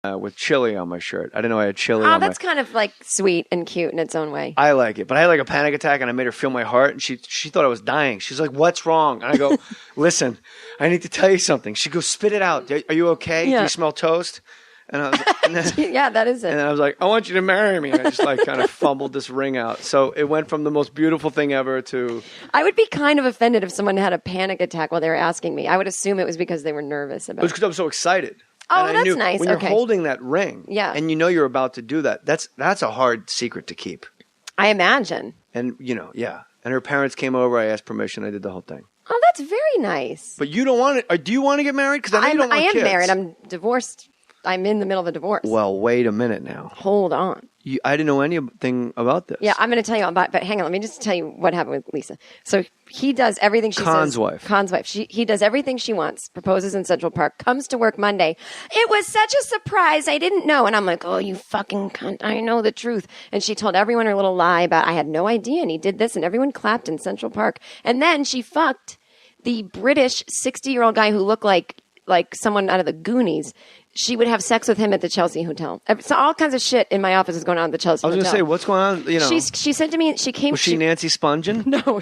with chili on my shirt. I didn't know I had chili Oh, on that's kind of like sweet and cute in its own way. I like it. But I had like a panic attack and I made her feel my heart and she thought I was dying. She's like, what's wrong? And I go, listen, I need to tell you something. She goes, spit it out. Are you okay? Yeah. Do you smell toast? And I was Yeah, that is it. And then I was like, I want you to marry me. And I just like kind of fumbled this ring out. So it went from the most beautiful thing ever to... I would be kind of offended if someone had a panic attack while they were asking me. I would assume it was because they were nervous about it. It was because I was so excited. Oh, and that's I knew, nice. When you're holding that ring and you know you're about to do that, that's a hard secret to keep. I imagine. And, you know, yeah. And her parents came over. I asked permission. I did the whole thing. Oh, that's very nice. But you don't want to... Do you want to get married? Because I know you don't want kids. I am married. I'm divorced. I'm in the middle of a divorce. Well, wait a minute now. Hold on. I didn't know anything about this. Yeah, I'm going to tell you about, but hang on, let me just tell you what happened with Lisa. So he does everything she says. Con's wife. He does everything she wants, proposes in Central Park, comes to work Monday. It was such a surprise. I didn't know. And I'm like, oh, you fucking cunt. I know the truth. And she told everyone her little lie about, I had no idea. And he did this and everyone clapped in Central Park. And then she fucked the British 60-year-old guy who looked like someone out of the Goonies. She would have sex with him at the Chelsea Hotel. So all kinds of shit in my office is going on at the Chelsea Hotel. I was going to say, what's going on? You know, she said to me, she came. Was she Nancy Spungen? No,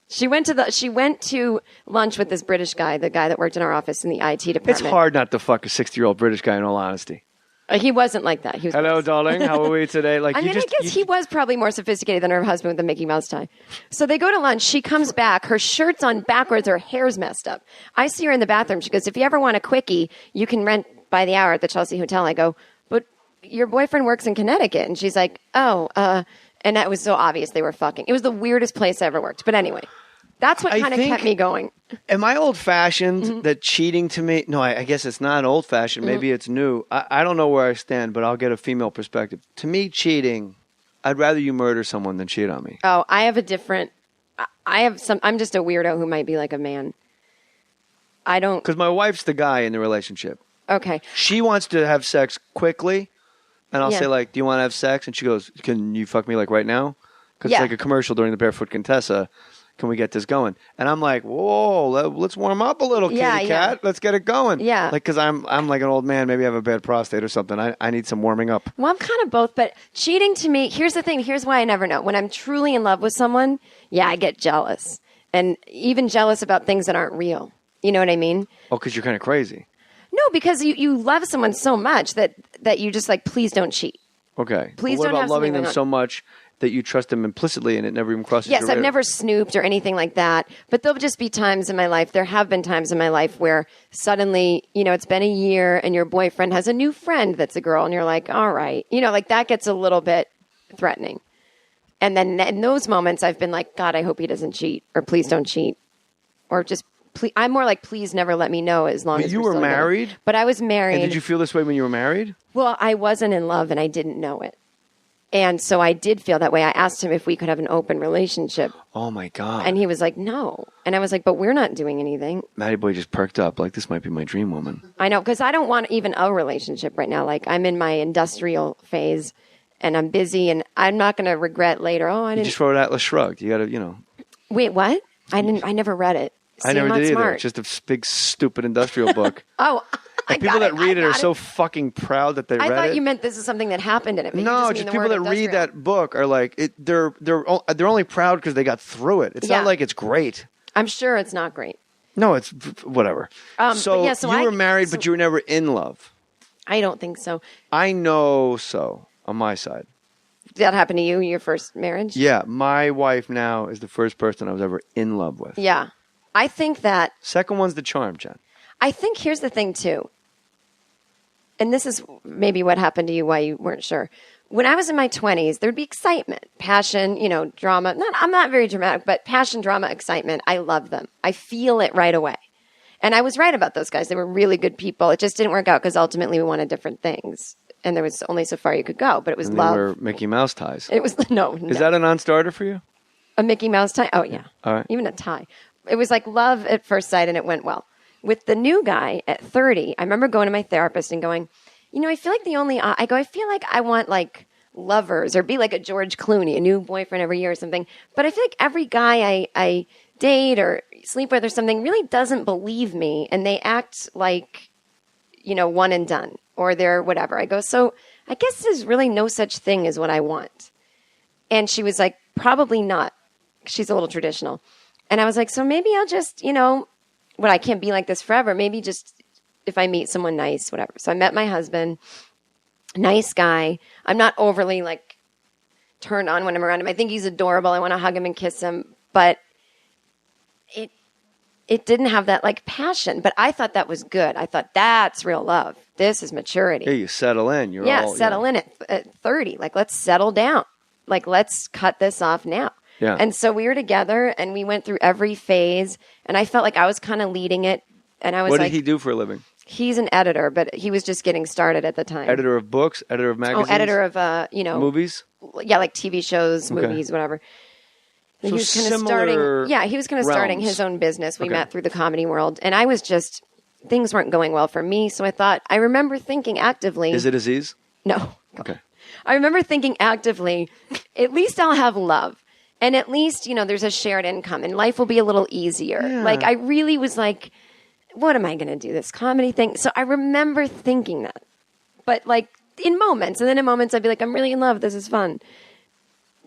she went to lunch with this British guy, the guy that worked in our office in the IT department. It's hard not to fuck a 60-year-old British guy, in all honesty. He wasn't like that. He was Hello, darling. How are we today? Like, I guess he was probably more sophisticated than her husband with the Mickey Mouse tie. So they go to lunch. She comes back. Her shirt's on backwards. Her hair's messed up. I see her in the bathroom. She goes, if you ever want a quickie, you can rent by the hour at the Chelsea Hotel. I go, but your boyfriend works in Connecticut. And she's like, oh, and that was so obvious they were fucking. It was the weirdest place I ever worked. But anyway, that's what kind of kept me going. Am I old-fashioned that cheating to me... No, I guess it's not old-fashioned. Maybe it's new. I don't know where I stand, but I'll get a female perspective. To me, cheating, I'd rather you murder someone than cheat on me. Oh, I have a different... I'm just a weirdo who might be like a man. I don't... Because my wife's the guy in the relationship. Okay. She wants to have sex quickly, and I'll say, like, do you want to have sex? And she goes, can you fuck me, like, right now? Because it's like a commercial during the Barefoot Contessa. Can we get this going? And I'm like, whoa, let's warm up a little, kitty cat. Let's get it going. Yeah. Like, because I'm like an old man. Maybe I have a bad prostate or something. I need some warming up. Well, I'm kind of both, but cheating to me, here's the thing. Here's why I never know. When I'm truly in love with someone, I get jealous. And even jealous about things that aren't real. You know what I mean? Oh, because you're kind of crazy. No, because you love someone so much that you just like, please don't cheat. Okay. Please what don't about have loving something them so much that you trust them implicitly and it never even crosses your radar? Yes, I've never snooped or anything like that. But there'll just be times in my life, there have been times in my life where suddenly, it's been a year and your boyfriend has a new friend that's a girl and you're like, all right. Like that gets a little bit threatening. And then in those moments, I've been like, God, I hope he doesn't cheat or please don't cheat. Or just, please, I'm more like, please never let me know as long as you were married? But I was married. And did you feel this way when you were married? Well, I wasn't in love and I didn't know it. And so I did feel that way. I asked him if we could have an open relationship. Oh, my God. And he was like, no. And I was like, but we're not doing anything. Matty Boy just perked up. Like, this might be my dream woman. I know, because I don't want even a relationship right now. Like, I'm in my industrial phase, and I'm busy, and I'm not going to regret later. Oh, I didn't. You just wrote Atlas Shrugged. You got to, Wait, what? I never read it. See, I never did either. Smart. It's just a big, stupid industrial book. Oh, and people that read it are so fucking proud that they read it. I thought you meant this is something that happened in it. No, just people that read that book are like, they're only proud because they got through it. It's not like it's great. I'm sure it's not great. No, it's whatever. So you were married, but you were never in love. I don't think so. I know so on my side. Did that happen to you, your first marriage? Yeah, my wife now is the first person I was ever in love with. Yeah. I think that... Second one's the charm, Jen. I think here's the thing, too. And this is maybe what happened to you why you weren't sure. When I was in my 20s, there'd be excitement, passion, drama. I'm not very dramatic, but passion, drama, excitement. I love them. I feel it right away. And I was right about those guys. They were really good people. It just didn't work out because ultimately we wanted different things. And there was only so far you could go, but it was love. They were Mickey Mouse ties. It was, no. Is that a non-starter for you? A Mickey Mouse tie? Oh, yeah. All right. Even a tie. It was like love at first sight and it went well. With the new guy at 30, I remember going to my therapist and going, I feel like I feel like I want like lovers or be like a George Clooney, a new boyfriend every year or something. But I feel like every guy I date or sleep with or something really doesn't believe me and they act like, one and done. or they're whatever. I go, so I guess there's really no such thing as what I want. And she was like, probably not. She's a little traditional. And I was like, so maybe I'll just, I can't be like this forever. Maybe just if I meet someone nice, whatever. So I met my husband, nice guy. I'm not overly like turned on when I'm around him. I think he's adorable. I want to hug him and kiss him. But it didn't have that like passion. But I thought that was good. I thought that's real love. This is maturity. Yeah, you settle in. Settle in at 30. Like, let's settle down. Like, let's cut this off now. Yeah. And so we were together and we went through every phase. And I felt like I was kind of leading it. And I was What did he do for a living? He's an editor, but he was just getting started at the time. Editor of books? Editor of magazines? Oh, editor of, movies? Yeah, like TV shows, movies, whatever. So he was kind of starting. Yeah, he was kind of starting his own business. We met through the comedy world. And I was just, things weren't going well for me. So I remember thinking actively. Is it Aziz? No. Okay. I remember thinking actively, at least I'll have love. And at least, there's a shared income and life will be a little easier. Yeah. Like, I really was like, what am I going to do, this comedy thing? So I remember thinking that. But like in moments. And then in moments I'd be like, I'm really in love. This is fun.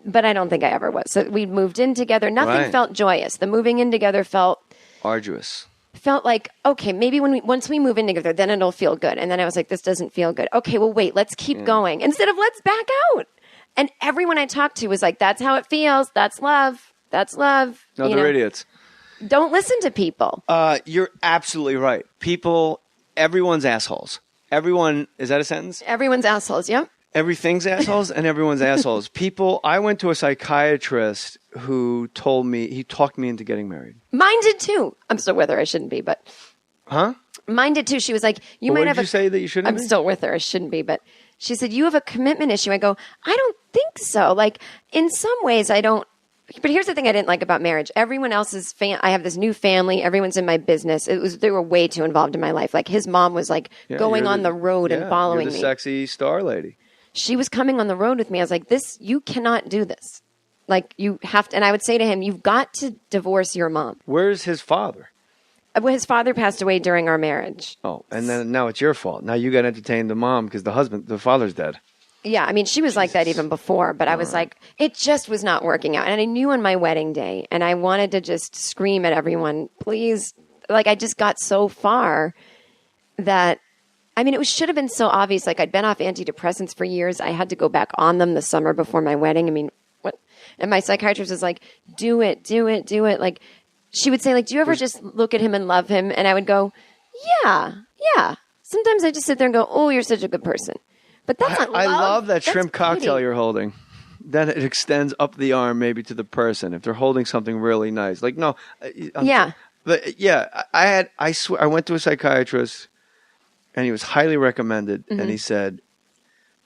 But I don't think I ever was. So we moved in together. Nothing felt joyous. The moving in together felt arduous. Felt like, okay, maybe once we move in together, then it'll feel good. And then I was like, this doesn't feel good. Okay, well, wait, let's keep going. Instead of let's back out. And everyone I talked to was like, that's how it feels. That's love. That's love. No, they're idiots. Don't listen to people. You're absolutely right. Everyone's assholes. Everyone, is that a sentence? Everyone's assholes, yep. Everything's assholes and everyone's assholes. I went to a psychiatrist who he talked me into getting married. Mine did too. I'm still with her. I shouldn't be, but. Huh? Mine did too. She was like, What did you say that you shouldn't be? I'm still with her. I shouldn't be, but she said, you have a commitment issue. I go, I don't think so. Like, in some ways, I don't. But here's the thing I didn't like about marriage. Everyone else's I have this new family. Everyone's in my business. They were way too involved in my life. Like, his mom was like going on the road and following you're the me. Sexy star lady. She was coming on the road with me. I was like, you cannot do this. Like, you have to. And I would say to him, you've got to divorce your mom. Where's his father? Well, his father passed away during our marriage. Oh, and then now it's your fault. Now you got to entertain the mom because the father's dead. Yeah, I mean, she was like that even before, but I was like, it just was not working out. And I knew on my wedding day, and I wanted to just scream at everyone, please. Like, I just got so far that, I mean, should have been so obvious. Like, I'd been off antidepressants for years. I had to go back on them the summer before my wedding. I mean, what? And my psychiatrist was like, do it. Like, she would say, like, do you ever just look at him and love him? And I would go, yeah. Sometimes I just sit there and go, oh, you're such a good person. But that's not love. I love that shrimp cocktail pretty. You're holding. Then it extends up the arm maybe to the person if they're holding something really nice. Like, no. But yeah, I swear, I went to a psychiatrist and he was highly recommended. And he said,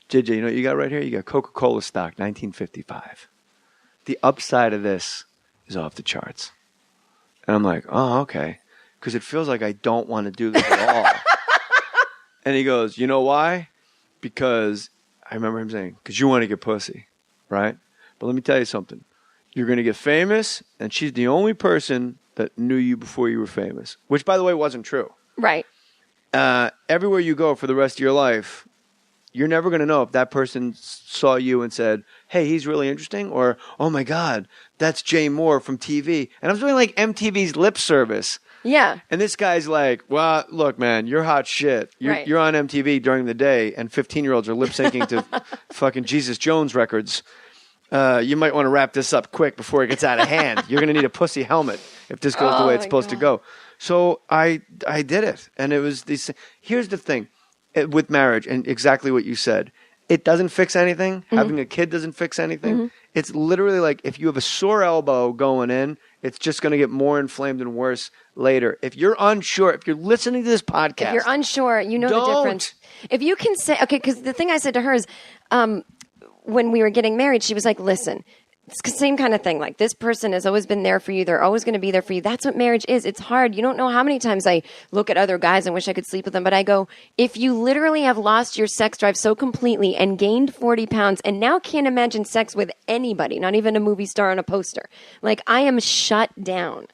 JJ, you know what you got right here? You got Coca-Cola stock, 1955. The upside of this is off the charts. And I'm like, oh, okay. Because it feels like I don't want to do this at all. And he goes, you know why? Because I remember him saying, because you want to get pussy, right? But let me tell you something. You're going to get famous, and she's the only person that knew you before you were famous, which, by the way, wasn't true. Right. Everywhere you go for the rest of your life, you're never going to know if that person saw you and said, hey, he's really interesting, or, oh, my God, that's Jay Mohr from TV. And I was doing like MTV's lip service. Yeah. And this guy's like, well, look, man, you're hot shit. You're on MTV during the day, and 15-year-olds are lip-syncing to fucking Jesus Jones records. You might want to wrap this up quick before it gets out of hand. You're going to need a pussy helmet if this goes the way it's supposed to go. So I did it. And it was these. Here's the thing with marriage, and exactly what you said. It doesn't fix anything. Mm-hmm. Having a kid doesn't fix anything. Mm-hmm. It's literally like if you have a sore elbow going in, it's just going to get more inflamed and worse later. If you're unsure, if you're listening to this podcast. If you're unsure, you know the difference. If you can say, okay, because the thing I said to her is when we were getting married, she was like, listen, it's the same kind of thing. Like, this person has always been there for you. They're always going to be there for you. That's what marriage is. It's hard. You don't know how many times I look at other guys and wish I could sleep with them. But I go, if you literally have lost your sex drive so completely and gained 40 pounds and now can't imagine sex with anybody, not even a movie star on a poster, like, I am shut down.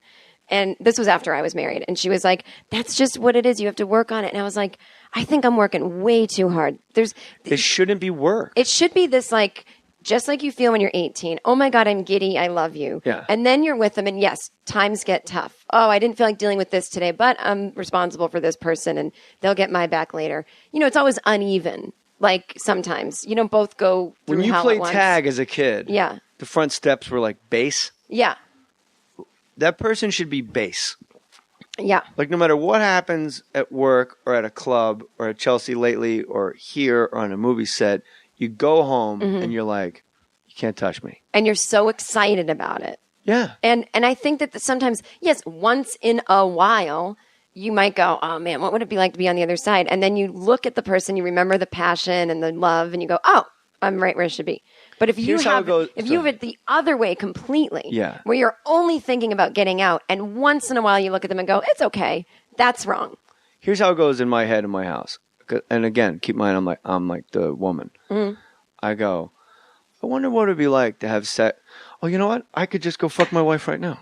And this was after I was married. And she was like, that's just what it is. You have to work on it. And I was like, I think I'm working way too hard. It shouldn't be work. It should be this like, just like you feel when you're 18. Oh my God, I'm giddy. I love you. Yeah. And then you're with them. And yes, times get tough. Oh, I didn't feel like dealing with this today, but I'm responsible for this person and they'll get my back later. You know, it's always uneven. Like sometimes you don't both go through when you hell played at once. tag as a kid. Yeah. The front steps were like base. Yeah. That person should be base. Yeah. Like no matter what happens at work or at a club or at Chelsea lately or here or on a movie set, you go home and you're like, you can't touch me. And you're so excited about it. Yeah. And I think that sometimes, yes, once in a while, you might go, oh man, what would it be like to be on the other side? And then you look at the person, you remember the passion and the love, and you go, oh, I'm right where I should be. But if you have it the other way completely, where you're only thinking about getting out, and once in a while you look at them and go, it's okay, that's wrong. Here's how it goes in my head in my house. And again, keep in mind, I'm like the woman. Mm-hmm. I go, I wonder what it'd be like to have sex. Oh, you know what? I could just go fuck my wife right now.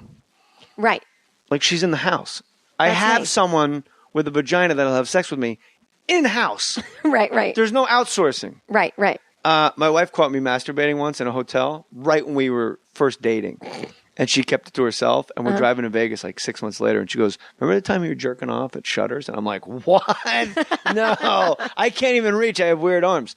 Right. Like she's in the house. I have someone with a vagina that'll have sex with me in house. Right. There's no outsourcing. Right. My wife caught me masturbating once in a hotel right when we were first dating. And she kept it to herself. And we're driving to Vegas like 6 months later. And she goes, remember the time you were jerking off at Shutters? And I'm like, what? No, I can't even reach. I have weird arms.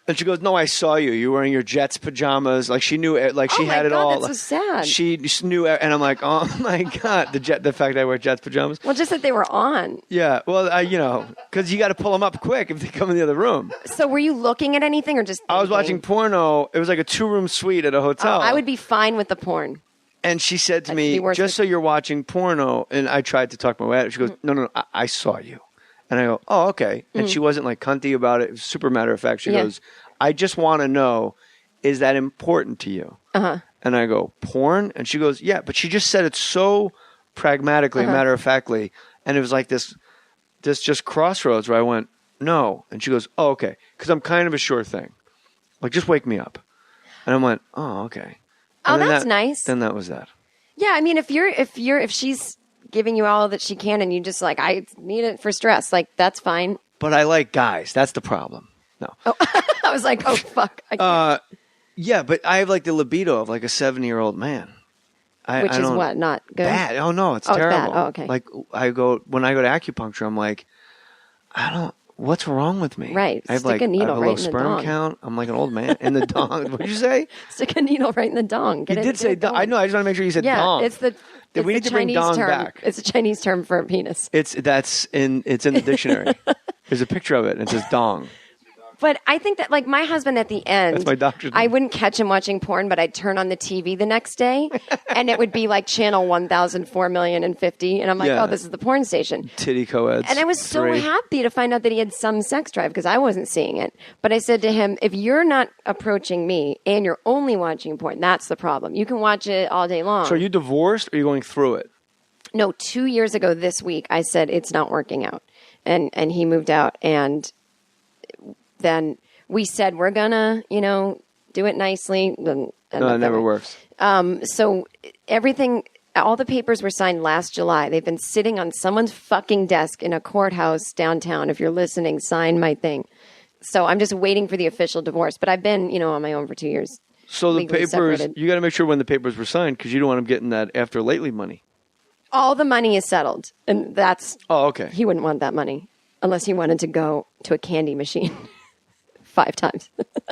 And she goes, no, I saw you. You were wearing your Jets pajamas. Like she knew, like she had it all. That's so sad. She just knew, and I'm like, oh my God, the fact that I wear Jets pajamas. Well, just that they were on. Yeah, well, you know, because you got to pull them up quick if they come in the other room. So were you looking at anything or just thinking? I was watching porno. It was like a 2-room suite at a hotel. I would be fine with the porn. And she said to me, just so you're watching porno, and I tried to talk my way out. She goes, no, I saw you. And I go, oh, okay. And she wasn't like cunty about it. It was super matter of fact. She goes, I just want to know, is that important to you? And I go, porn? And she goes, yeah. But she just said it so pragmatically, matter of factly. And it was like this just crossroads where I went, no. And she goes, oh, okay. Because I'm kind of a sure thing. Like, just wake me up. And I went, oh, okay. And that's nice. Then that was that. Yeah, I mean, if she's giving you all that she can and you just like, I need it for stress, like that's fine. But I like guys. That's the problem. No. Oh, I was like, oh fuck. I can't. Yeah, but I have like the libido of like a 70-year-old man. Which is what? Not good? Bad. Oh no, it's terrible. It's bad. Oh, okay. Like when I go to acupuncture, I'm like, what's wrong with me? Right. I have Stick a needle I have a right low in the sperm dong. count. I'm like an old man in the dong. What did you say? Stick a needle right in the dong. You did say dong. I know. I just want to make sure you said dong. Yeah, we need to bring dong back. It's a Chinese term for a penis. It's in the dictionary. There's a picture of it, and it says dong. But I think that, like, my husband at the end, that's my doctor's name. I wouldn't catch him watching porn, but I'd turn on the TV the next day, and it would be like channel 1004,050,050, and I'm like, oh, this is the porn station. Titty co-eds. And I was so happy to find out that he had some sex drive, because I wasn't seeing it. But I said to him, if you're not approaching me, and you're only watching porn, that's the problem. You can watch it all day long. So are you divorced, or are you going through it? No, 2 years ago this week, I said, it's not working out. And he moved out, and then we said we're gonna, do it nicely. No, it never works. So everything, all the papers were signed last July. They've been sitting on someone's fucking desk in a courthouse downtown. If you're listening, sign my thing. So I'm just waiting for the official divorce. But I've been, on my own for 2 years. So the papers, separated. You got to make sure when the papers were signed because you don't want him getting that after lately money. All the money is settled, and that's. Oh, okay. He wouldn't want that money unless he wanted to go to a candy machine. 5 times.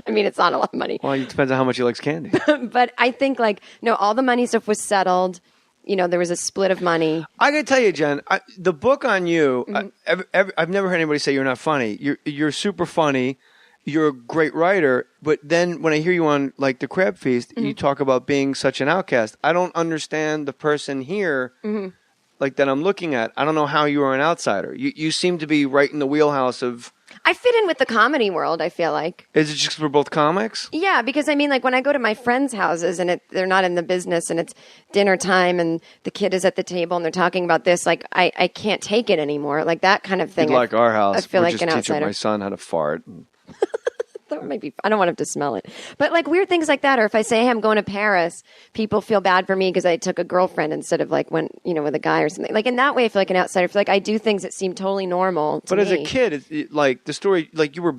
I mean, it's not a lot of money. Well, it depends on how much he likes candy. But I think, all the money stuff was settled. There was a split of money. I got to tell you, Jen, the book on you, I've never heard anybody say you're not funny. You're super funny. You're a great writer. But then when I hear you on, the Crab Feast, you talk about being such an outcast. I don't understand the person here, that I'm looking at. I don't know how you are an outsider. You seem to be right in the wheelhouse of... I fit in with the comedy world, I feel like. Is it just for both comics? Yeah, because I mean, when I go to my friends' houses and they're not in the business and it's dinner time and the kid is at the table and they're talking about this, I can't take it anymore. Like that kind of thing. Like our house. I feel like just an outsider. teaching my son how to fart. That might be. I don't want him to smell it, but like weird things like that. Or if I say, "Hey, I'm going to Paris," people feel bad for me because I took a girlfriend instead of like when with a guy or something. Like in that way, I feel like an outsider. I feel like I do things that seem totally normal. But as a kid, like the story, like you were